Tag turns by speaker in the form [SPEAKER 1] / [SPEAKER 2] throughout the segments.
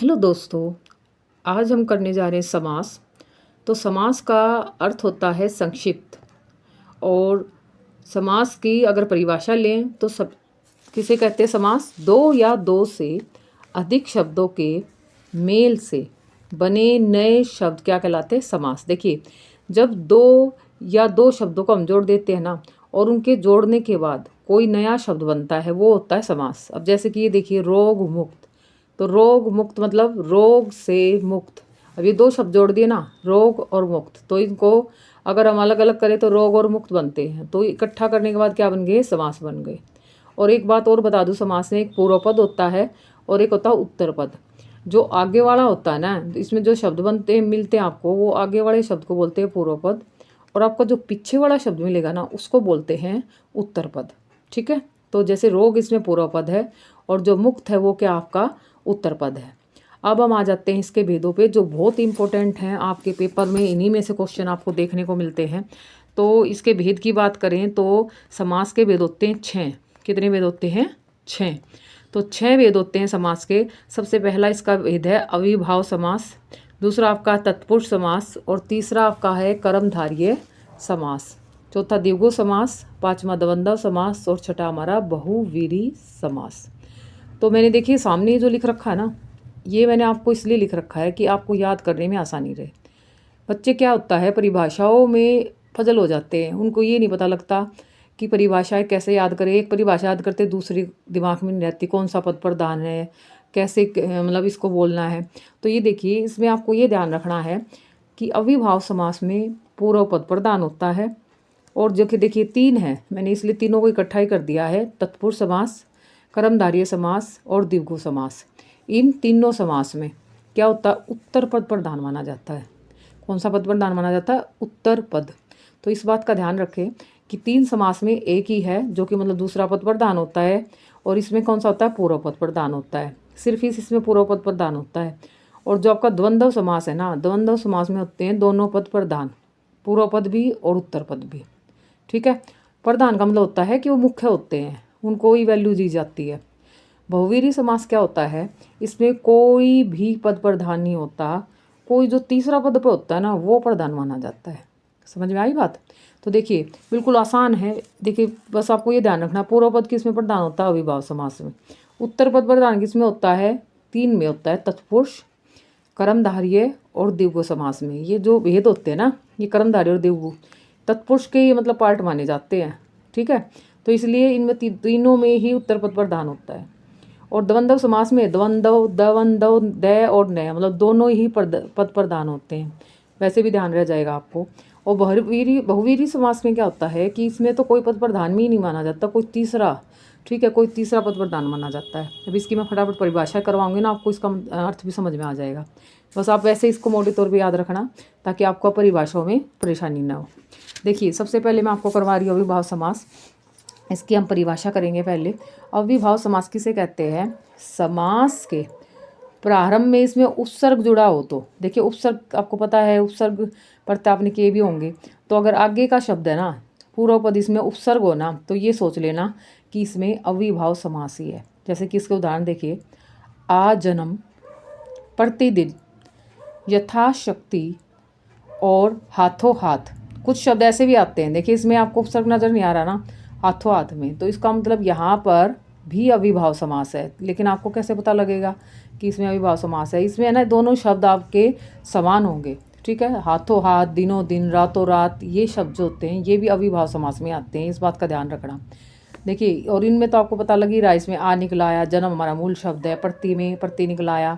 [SPEAKER 1] Hello दोस्तों। आज हम करने जा रहे हैं समास। तो समास का अर्थ होता है संक्षिप्त। और समास की अगर परिभाषा लें तो सब किसे कहते हैं? समास दो या दो से अधिक शब्दों के मेल से बने नए शब्द क्या कहलाते हैं? समास। देखिए, जब दो या दो शब्दों को हम जोड़ देते हैं ना, और उनके जोड़ने के बाद कोई नया शब्द बनता है, वो होता है समास। अब जैसे कि ये देखिए, रोग मुक्त। तो रोग मुक्त मतलब रोग से मुक्त। अब ये दो शब्द जोड़ दिए ना, रोग और मुक्त, तो इनको अगर हम अलग अलग करें तो रोग और मुक्त बनते हैं। तो इकट्ठा करने के बाद क्या बन गए? समास बन गए। और एक बात और बता दूं, समास में एक पूर्व पद होता है और एक होता है उत्तर पद। जो आगे वाला होता है ना, इसमें जो शब्द बनते हैं मिलते हैं आपको, वो आगे वाले शब्द को बोलते हैं पूर्व पद। और आपका जो पीछे वाला शब्द मिलेगा ना, उसको बोलते हैं उत्तर पद। ठीक है। तो जैसे रोग इसमें पूर्व पद है और जो मुक्त है वो क्या आपका उत्तर पद है। अब हम आ जाते हैं इसके भेदों पे, जो बहुत इंपॉर्टेंट हैं आपके पेपर में। इन्हीं में से क्वेश्चन आपको देखने को मिलते हैं। तो इसके भेद की बात करें तो समास के भेद होते हैं 6। कितने भेद होते हैं? 6। तो 6 भेद होते हैं समास के। सबसे पहला इसका भेद है अविभाव समास, दूसरा आपका तत्पुरुष समास, और तीसरा आपका है कर्मधारय समास, चौथा द्विगु समास, पांचवा द्वंद्व समास, और छठा हमारा बहुव्रीहि समास। तो मैंने देखिए सामने जो लिख रखा है ना, ये मैंने आपको इसलिए लिख रखा है कि आपको याद करने में आसानी रहे। बच्चे क्या होता है, परिभाषाओं में फजल हो जाते हैं। उनको ये नहीं पता लगता कि परिभाषाएं कैसे याद करें। एक परिभाषा याद करते दूसरी दिमाग में नहीं रहती, कौन सा पद प्रधान है, कैसे मतलब इसको बोलना है। तो ये देखिए, इसमें आपको ये ध्यान रखना है कि अविभाव समास में पूर्व पद प्रधान होता है। और जो कि देखिए 3 है, मैंने इसलिए तीनों को इकट्ठा ही कर दिया है। तत्पुरुष समास, कर्मधारय समास और द्विगु समास। इन तीनों समास में क्या होता है? उत्तर पद प्रधान माना जाता है। कौन सा पद प्रधान माना जाता है? उत्तर पद। तो इस बात का ध्यान रखें कि 3 समास में एक ही है जो कि मतलब दूसरा पद प्रधान होता है। और इसमें कौन सा होता है? पूर्व पद प्रधान होता है। सिर्फ इसमें पूर्व पद प्रधान होता है। और जो आपका द्वंद्व समास है ना, द्वंद्व समास में होते हैं दोनों पद प्रधान, पूर्व पद भी और उत्तर पद भी। ठीक है। प्रधान का मतलब होता है कि वो मुख्य होते हैं, उनको ही वैल्यू दी जाती है। बहुवीरी समास क्या होता है? इसमें कोई भी पद प्रधान नहीं होता, कोई जो तीसरा पद पे होता है ना, वो प्रधान माना जाता है। समझ में आई बात? तो देखिए बिल्कुल आसान है। देखिए बस आपको ये ध्यान रखना, पूर्व पद किसमें प्रधान होता है? अविभाव समास में। उत्तर पद प्रधान किसमें होता है? 3 में होता है, तत्पुरुष, कर्मधारय और द्विगु समास में। ये जो भेद होते हैं ना, ये कर्मधारय और द्विगु तत्पुरुष के ये मतलब पार्ट माने जाते हैं। ठीक है। तो इसलिए इनमें तीनों में ही उत्तर पद प्रधान होता है। और द्वंद्व समास में द्वंद्व, दवंद्व, द और न मतलब दोनों ही पद प्रधान होते हैं। वैसे भी ध्यान रह जाएगा आपको। और बहुवीरी समास में क्या होता है कि इसमें तो कोई पद प्रधान भी नहीं माना जाता, कोई तीसरा। ठीक है, कोई तीसरा पद प्रधान माना जाता है। अब इसकी मैं फटाफट परिभाषा करवाऊंगी ना, आपको इसका अर्थ भी समझ में आ जाएगा। बस आप वैसे इसको मोटे तौर पे याद रखना, ताकि आपको परिभाषाओं में परेशानी ना हो। देखिए सबसे पहले मैं आपको करवा रही हूँ अविभाव समास। इसकी हम परिभाषा करेंगे पहले। अविभाव समास किसे कहते हैं? समास के प्रारंभ में इसमें उपसर्ग जुड़ा हो तो। देखिए उपसर्ग आपको पता है, उपसर्ग पढ़ते आपने किए भी होंगे। तो अगर आगे का शब्द है ना, पूर्व पद इसमें उपसर्ग हो ना, तो ये सोच लेना कि इसमें अविभाव समास ही है। जैसे कि इसके उदाहरण देखिए, आ जन्म, प्रतिदिन, यथाशक्ति और हाथों हाथ। कुछ शब्द ऐसे भी आते हैं। देखिए इसमें आपको उपसर्ग नजर नहीं आ रहा ना, हाथों हाथ में, तो इसका मतलब यहाँ पर भी अविभाव समास है। लेकिन आपको कैसे पता लगेगा कि इसमें अविभाव समास है? इसमें है ना, दोनों शब्द आपके समान होंगे। ठीक है, हाथों हाथ, दिनों दिन, रातों रात, ये शब्द जो होते हैं ये भी अविभाव समास में आते हैं। इस बात का ध्यान रखना। देखिए और इनमें तो आपको पता लग ही रहा है, इसमें आ निकला आया, जन्म हमारा मूल शब्द है, प्रति में प्रति निकला आया।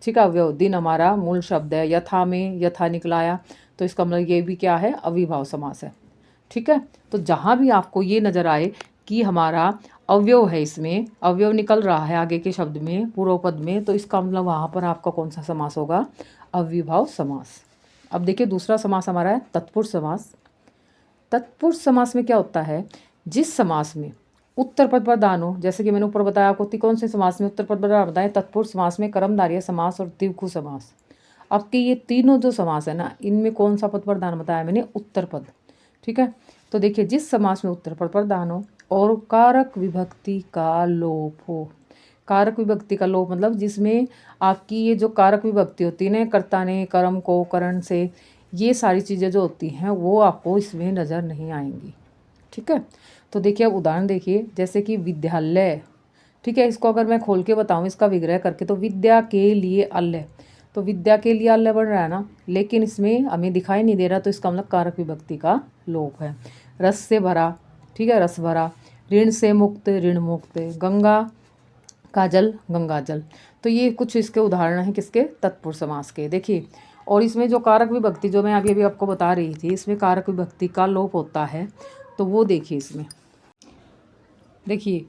[SPEAKER 1] ठीक है, अवयव दिन हमारा मूल शब्द है, यथा में यथा निकला आया। तो इसका मतलब ये भी क्या है? अविभाव समास है। ठीक है। तो जहाँ भी आपको ये नज़र आए कि हमारा अवयव है, इसमें अवयव निकल रहा है आगे के शब्द में, पूर्व पद में, तो इसका मतलब वहाँ पर आपका कौन सा समास होगा? अविभाव समास। अब देखिए दूसरा समास हमारा है तत्पुरुष समास। तत्पुरुष समास में क्या होता है? जिस समास में उत्तर पद प्रधान हो, जैसे कि मैंने ऊपर बताया आपको, कौन से समास में उत्तर पद प्रधान बताएं? तत्पुरुष समास में कर्मधारय समास और द्विगु समास। आपके ये तीनों जो समास है ना, इनमें कौन सा पद प्रधान बताया मैंने? उत्तर पद। ठीक है। तो देखिए जिस समास में उत्तर पद प्रधान हो और कारक विभक्ति का लोप हो, कारक विभक्ति का लोप मतलब जिसमें आपकी ये जो कारक विभक्ति होती है ना, कर्ता ने, कर्म को, करण से, ये सारी चीज़ें जो होती हैं वो आपको इसमें नज़र नहीं आएंगी। ठीक है, तो देखिए अब उदाहरण देखिए, जैसे कि विद्यालय। ठीक है, इसको अगर मैं खोल के बताऊँ इसका विग्रह करके, तो विद्या के लिए अल्य, तो विद्या के लिए अल्य बन रहा है ना, लेकिन इसमें हमें दिखाई नहीं दे रहा, तो इसका मतलब कारक विभक्ति का लोप है। रस से भरा, ठीक है, रस भरा। ऋण से मुक्त, ऋण मुक्त। गंगा का जल, गंगा जल। तो ये कुछ इसके उदाहरण हैं किसके, तत्पुरुष समास के। देखिए, और इसमें जो कारक विभक्ति जो मैं अभी अभी आपको बता रही थी, इसमें कारक विभक्ति का लोप होता है, तो वो देखिए इसमें, देखिए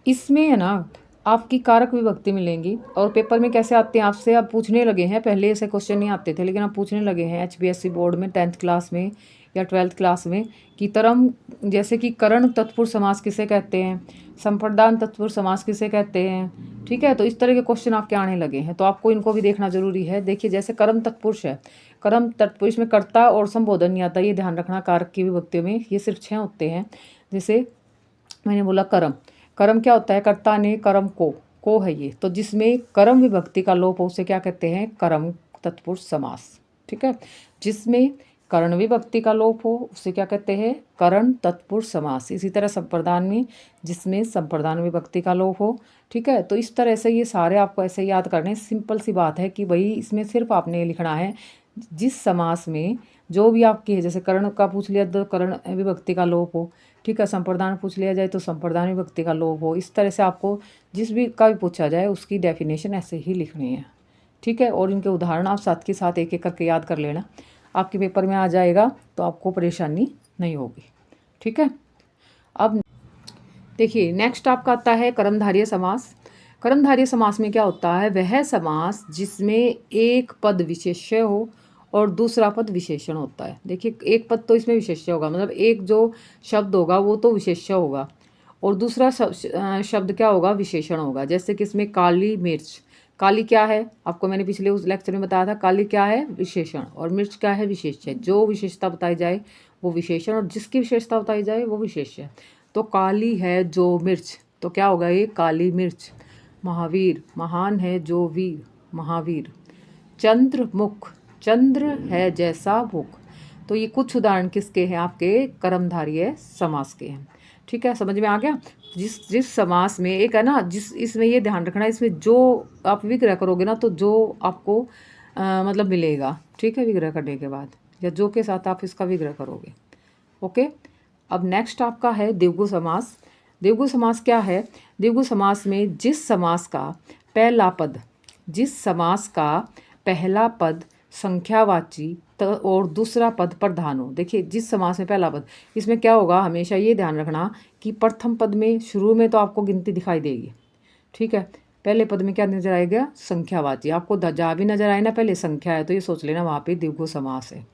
[SPEAKER 1] इसमें है ना आपकी कारक विभक्ति मिलेंगी। और पेपर में कैसे आते हैं आपसे, अब पूछने लगे हैं, पहले ऐसे क्वेश्चन नहीं आते थे, लेकिन अब पूछने लगे हैं HBSC बोर्ड में 10th क्लास में या 12th क्लास में, कि तरम, जैसे कि करण तत्पुरुष समास किसे कहते हैं, संप्रदान तत्पुरुष समास किसे कहते हैं। ठीक है, तो इस तरह के क्वेश्चन आपके आने लगे हैं, तो आपको इनको भी देखना जरूरी है। देखिए, जैसे कर्म तत्पुरुष है, कर्म तत्पुरुष में कर्ता और संबोधन नहीं आता, ये ध्यान रखना। कारक की विभक्तियों में ये सिर्फ 6 होते हैं। जैसे मैंने बोला कर्म, कर्म क्या होता है, कर्ता ने, कर्म को है ये, तो जिसमें कर्म विभक्ति का लोप हो उसे क्या कहते हैं, कर्म तत्पुरुष समास। ठीक है, जिसमें कर्ण विभक्ति का लोप हो उसे क्या कहते हैं, कर्ण तत्पुरुष समास। इसी तरह संप्रदान में, जिसमें संप्रदान विभक्ति का लोप हो। ठीक है, तो इस तरह से ये सारे आपको ऐसे याद करने, सिंपल सी बात है कि भाई इसमें सिर्फ आपने लिखना है जिस समास में जो भी आपकी है, जैसे कर्ण का पूछ लिया तो कर्ण विभक्ति का लोप हो। ठीक है, संप्रदान पूछ लिया जाए तो संप्रदान विभक्ति का लोप हो। इस तरह से आपको जिस भी का भी पूछा जाए उसकी डेफिनेशन ऐसे ही लिखनी है। ठीक है, और इनके उदाहरण आप साथ के साथ एक एक करके याद कर लेना, आपके पेपर में आ जाएगा तो आपको परेशानी नहीं होगी। ठीक है, अब देखिए नेक्स्ट आपका आता है कर्मधारय समास। कर्मधारय समास में क्या होता है, वह समास जिसमें एक पद विशेष्य हो और दूसरा पद विशेषण होता है। देखिए, एक पद तो इसमें विशेष्य होगा, मतलब एक जो शब्द होगा वो तो विशेष्य होगा, और दूसरा शब्द क्या होगा, विशेषण होगा। जैसे कि इसमें काली मिर्च, काली क्या है, आपको मैंने पिछले उस लेक्चर में बताया था, काली क्या है, विशेषण, और मिर्च क्या है, विशेष्य। जो विशेषता बताई जाए वो विशेषण, और जिसकी विशेषता बताई जाए वो विशेष्य। तो काली है जो मिर्च, तो क्या होगा ये, काली मिर्च। महावीर, महान है जो वीर, महावीर। चंद्रमुख, चंद्र है जैसा मुख। तो ये कुछ उदाहरण किसके हैं, आपके कर्मधारय समास के हैं। ठीक है, समझ में आ गया। जिस समास में एक है ना, जिस इसमें ये ध्यान रखना, इसमें जो आप विग्रह करोगे ना तो जो आपको मतलब मिलेगा। ठीक है, विग्रह करने के बाद या जो के साथ आप इसका विग्रह करोगे। ओके, अब नेक्स्ट आपका है द्विगु समास। द्विगु समास क्या है, द्विगु समास में जिस समास का पहला पद, जिस समास का पहला पद संख्यावाची और दूसरा पद प्रधान हो। देखिए, जिस समास में पहला पद, इसमें क्या होगा, हमेशा ये ध्यान रखना कि प्रथम पद में शुरू में तो आपको गिनती दिखाई देगी। ठीक है, पहले पद में क्या नजर आएगा, संख्यावाची। आपको जहाँ भी नजर आए ना पहले संख्या है तो ये सोच लेना वहाँ पे द्विगु समास है।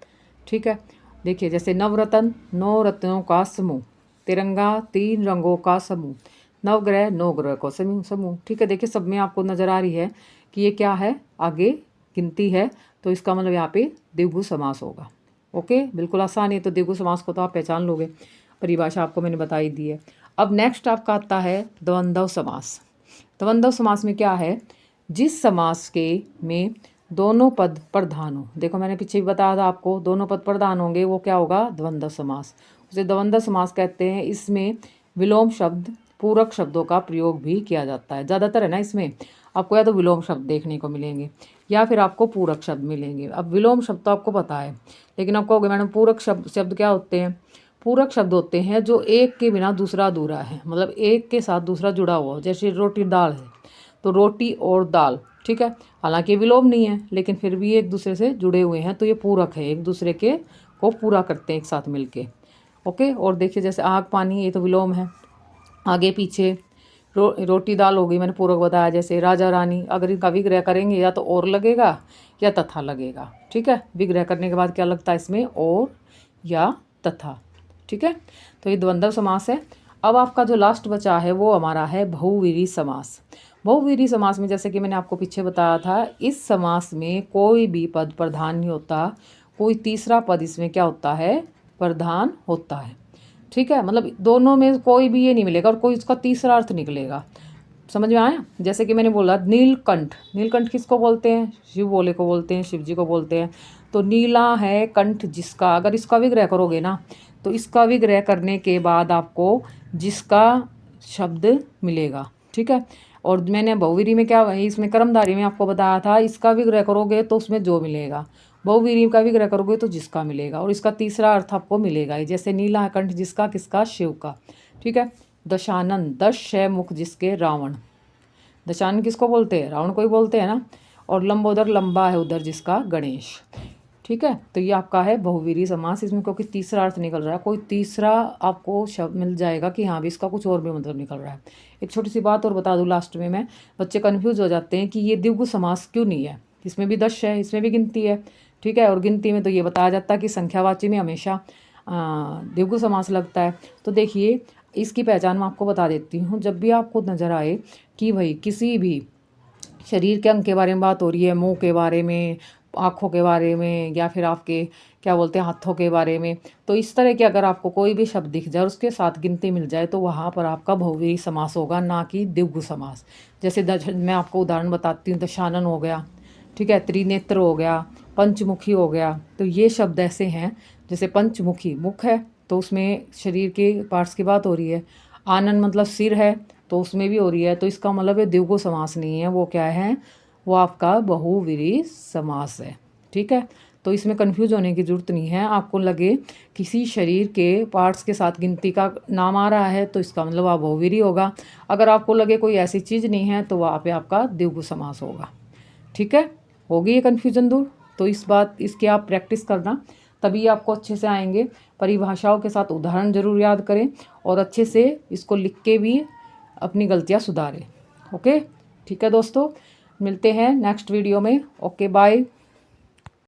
[SPEAKER 1] ठीक है, देखिए जैसे नवरत्न, 9 रत्नों का समूह। तिरंगा, 3 रंगों का समूह। नवग्रह, 9 ग्रह को समूह। ठीक है, देखिए सब में आपको नजर आ रही है कि ये क्या है, आगे गिनती है, तो इसका मतलब यहाँ पे द्विगु समास होगा। ओके, बिल्कुल आसान है, तो द्विगु समास को तो आप पहचान लोगे, परिभाषा आपको मैंने बताई दी है। अब नेक्स्ट आपका आता है द्वंद्व समास। द्वंद्व समास में क्या है, जिस समास के में दोनों पद प्रधान हो। देखो मैंने पीछे भी बताया था आपको, दोनों पद प्रधान होंगे वो क्या होगा, द्वंद्व समास। उसे द्वंद्व समास कहते हैं। इसमें विलोम शब्द, पूरक शब्दों का प्रयोग भी किया जाता है। ज़्यादातर है ना इसमें आपको या तो विलोम शब्द देखने को मिलेंगे या फिर आपको पूरक शब्द मिलेंगे। अब विलोम शब्द तो आपको पता है, लेकिन आप कहोगे मैडम पूरक शब्द क्या होते हैं। पूरक शब्द होते हैं जो एक के बिना दूसरा अधूरा है, मतलब एक के साथ दूसरा जुड़ा हुआ हो। जैसे रोटी दाल है तो रोटी और दाल, ठीक है, हालांकि विलोम नहीं है लेकिन फिर भी एक दूसरे से जुड़े हुए हैं, तो ये पूरक है, एक दूसरे के को पूरा करते हैं एक साथ मिलके। ओके, और देखिए जैसे आग पानी, ये तो विलोम है, आगे पीछे। रोटी दाल हो गई, मैंने पूरक बताया। जैसे राजा रानी, अगर इनका विग्रह करेंगे या तो और लगेगा या तथा लगेगा। ठीक है, विग्रह करने के बाद क्या लगता है इसमें, और या तथा। ठीक है, तो ये द्वंद्व समास है। अब आपका जो लास्ट बचा है वो हमारा है बहुवीरी समास। बहुवीरी समास में जैसे कि मैंने आपको पीछे बताया था, इस समास में कोई भी पद प्रधान नहीं होता, कोई तीसरा पद इसमें क्या होता है, प्रधान होता है। ठीक है, मतलब दोनों में कोई भी ये नहीं मिलेगा और कोई इसका तीसरा अर्थ निकलेगा। समझ में आया। जैसे कि मैंने बोला नीलकंठ, नीलकंठ किसको बोलते हैं? शिव भोले को बोलते हैं, शिव जी को बोलते हैं। तो नीला है कंठ जिसका, अगर इसका विग्रह करोगे ना तो इसका विग्रह करने के बाद आपको जिसका शब्द मिलेगा, ठीक है। और मैंने बहुवीरी में क्या, इसमें कर्मधारी में आपको बताया था, इसका विग्रह करोगे तो उसमें जो मिलेगा, बहुवीरी का विग्रह करोगे तो जिसका मिलेगा, और इसका तीसरा अर्थ आपको मिलेगा ही। जैसे नीला कंठ जिसका, किसका? शिव का, ठीक है। दशानन, दश है मुख जिसके, रावण। दशानन किसको बोलते हैं? रावण को ही बोलते हैं ना। और लंबोदर, लंबा है उधर जिसका, गणेश, ठीक है। तो ये आपका है बहुवीरी समास। इसमें क्योंकि तीसरा अर्थ निकल रहा है, कोई तीसरा आपको शब्द मिल जाएगा कि हाँ भी इसका कुछ और भी मतलब निकल रहा है। एक छोटी सी बात और बता दूँ लास्ट में मैं, बच्चे कन्फ्यूज हो जाते हैं कि ये द्विगु समास क्यों नहीं है। इसमें भी दश है, इसमें भी गिनती है, ठीक है। और गिनती में तो ये बताया जाता है कि संख्यावाची में हमेशा द्विगु समास लगता है। तो देखिए इसकी पहचान मैं आपको बता देती हूँ। जब भी आपको नज़र आए कि भाई किसी भी शरीर के अंग के बारे में बात हो रही है, मुंह के बारे में, आँखों के बारे में, या फिर आपके क्या बोलते हैं हाथों के बारे में, तो इस तरह के अगर आपको कोई भी शब्द दिख जाए और उसके साथ गिनती मिल जाए तो वहाँ पर आपका बहुव्रीहि समास होगा, ना कि द्विगु समास। जैसे मैं आपको उदाहरण बताती हूँ, दशानन हो गया, ठीक है, त्रिनेत्र हो गया, पंचमुखी हो गया। तो ये शब्द ऐसे हैं, जैसे पंचमुखी मुख है तो उसमें शरीर के पार्ट्स की बात हो रही है, आनन मतलब सिर है तो उसमें भी हो रही है। तो इसका मतलब ये द्विगु समास नहीं है, वो क्या है? वो आपका बहुव्रीहि समास है, ठीक है। तो इसमें कन्फ्यूज होने की ज़रूरत नहीं है। आपको लगे किसी शरीर के पार्ट्स के साथ गिनती का नाम आ रहा है तो इसका मतलब वह बहुव्रीहि होगा। अगर आपको लगे कोई ऐसी चीज़ नहीं है तो वहाँ पे आपका द्विगु समास होगा, ठीक है। होगी ये कन्फ्यूजन दूर? तो इसकी आप प्रैक्टिस करना, तभी आपको अच्छे से आएंगे। परिभाषाओं के साथ उदाहरण जरूर याद करें और अच्छे से इसको लिख के भी अपनी गलतियाँ सुधारें। ओके, ठीक है दोस्तों, मिलते हैं नेक्स्ट वीडियो में। Okay, bye.